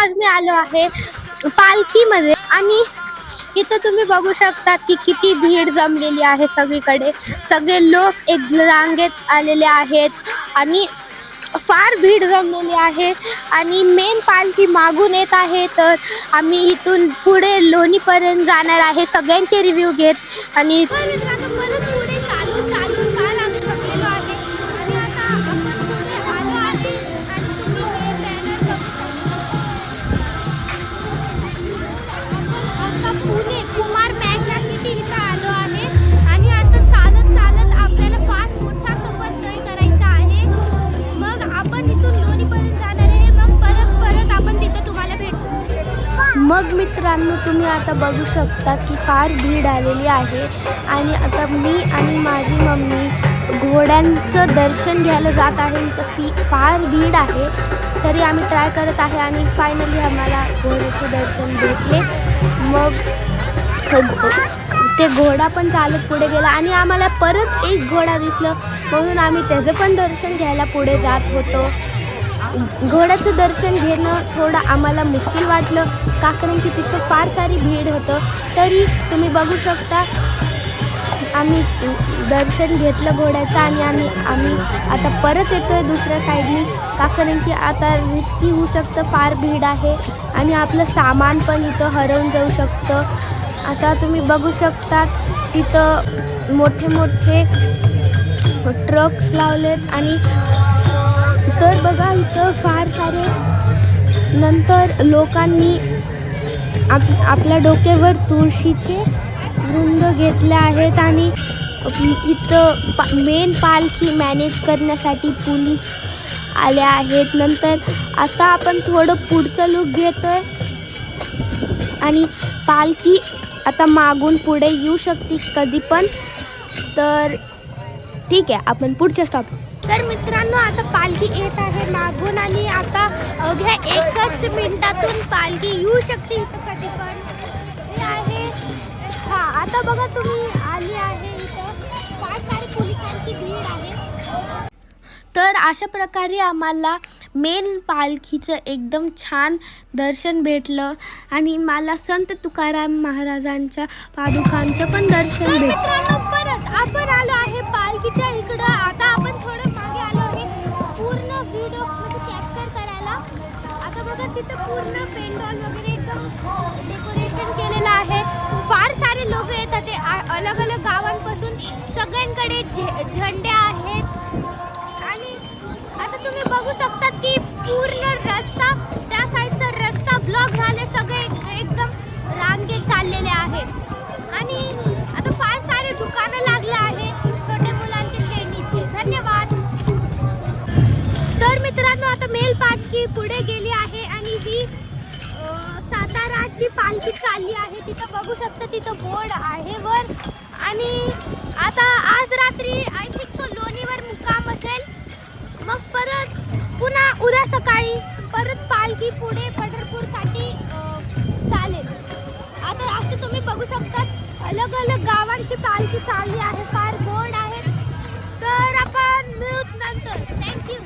आज मी आलो आहे पालखीमध्ये आणि इथं तुम्ही बघू शकता की किती भीड जमलेली आहे सगळीकडे. सगळे लोक एक रांगेत आलेले आहेत आणि फार भीड जमलेली आहे आणि मेन पालखी मागून येत आहे. तर आम्ही इथून पुढे लोणीपर्यंत जाणार आहे सगळ्यांचे रिव्ह्यू घेत आणि मित्रांनो परत पुढे चालून चालून फार आम्ही थकलेलो आहे आणि आता आपण पुढे आलो आहे आणि तुम्ही हे बॅनर बघू शकता. आता पुणे कुमार मॅग्ना सिटी इथं आलो आहे आणि आता चालत चालत आपल्याला फार मोठा सफर तय करायचा आहे. मग आपण इथून लोणीपर्यंत जाणार आहे. मग परत परत आपण तिथं तुम्हाला भेटू. मग मित्रांनो तुम्ही आता बघू शकता की फार भीड आलेली आहे आणि आता मी आणि माझी मम्मी घोड्यांचं दर्शन घ्यायला जात आहे. तर फार भीड आहे तरी आम्ही ट्राय करत आहे आणि फायनली आम्हाला घोड्याचे दर्शन भेटले. मग ते घोडा पण चालत पुढे गेला आणि आम्हाला परत एक घोडा दिसलं म्हणून आम्ही त्याचं पण दर्शन घ्यायला पुढे जात होतो. घोड्याचं दर्शन घेणं थोडं आम्हाला मुश्किल वाटलं कारण की तिथं फार सारी भीड होतं. तरी तुम्ही बघू शकता आम्ही दर्शन घेतलं घोड्याचं आणि आम्ही आता परत येतो आहे दुसऱ्या साईडनी कारण की आता रिस्की होऊ शकतं. फार भीड आहे आणि आपलं सामान पण इथं हरवून जाऊ शकतं. आता तुम्ही बघू शकता तिथं मोठे मोठे ट्रक्स लावलेत आणि तर बघा इथं फार सारे नंतर लोकांनी आपल्या डोक्यावर तुळशीचे वृंद घेतले आहेत आणि इथं मेन पालखी मॅनेज करण्यासाठी पोलीस आले आहेत. नंतर आता आपण थोडं पुढचं लूक घेतोय आणि पालखी आता मागून पुढे येऊ शकते कधी पण. तर ठीक आहे आपण पुढच्या स्टॉप. तर मित्रांनो आता पालखी येत आहे मागून आणि आता अवघ्या एकच मिनिटातून पालखी येऊ शकते इथं कधी पण. हे आहे हां आता बघा तुम्ही आली आहे इथं फार सारी पोलिसांची भीड आहे. तर अशा प्रकारे आम्हाला मेन पालखीचं एकदम छान दर्शन भेटलं आणि मला संत तुकाराम महाराजांच्या पादुकांचं पण दर्शन भेटलं. परत आपण आलो आहे पालखीच्या इकडं. आता आपण थोडं मागे आलो आहे पूर्ण व्हिडिओ कॅप्चर करायला. आता बघा तिथं पूर्ण पेंडॉल वगैरे एकदम डेकोरेशन केलेलं आहे. फार सारे लोक येतात ते अलग अलग गावांपासून. सगळ्यांकडे झेंडे आहेत आणि आता तुम्ही बघू शकता की पूर्ण रस्ता त्या साईडचा रस्ता ब्लॉक झाले. सगळे एकदम रांगेत चाललेले आहेत आणि आता फार सारे दुकानं लागले आहेत छोट्या मुलांच्या खेळणीची. धन्यवाद. तर मित्रांनो आता मेल पालखी पुढे गेली आहे आणि ही साताराची पालखी चालली आहे. तिथं बघू शकता तिथं बोर्ड आहे वर आणि आता आज रात्री आय थिंक सो लोणीवर मुक्काम असेल. मग परत पुन्हा उद्या सकाळी परत पालखी पुढे पंढरपूरसाठी चालेल. आता असं तुम्ही बघू शकता अलग अलग गावांची पालखी चालली आहे. फार बोर्ड आहेत. तर आपण मिळूत नंतर. थँक्यू.